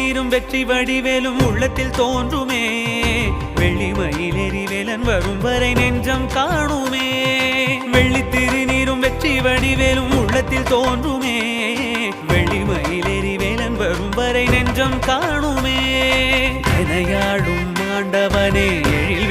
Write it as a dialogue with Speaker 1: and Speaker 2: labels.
Speaker 1: திருநீரும் வெற்றி வடிவேலும் உள்ளத்தில் தோன்றுமே வெள்ளிமயில் எரிவேலன் வரும் வரை நெஞ்சம் காணுமே வெள்ளி திருநீரும் வெற்றி வடிவேலும் உள்ளத்தில் தோன்றுமே வெள்ளிமயில் எரிவேலன் வரும் வரை நெஞ்சம் காணுமே எனையாடும் ஆண்டவனே எழில்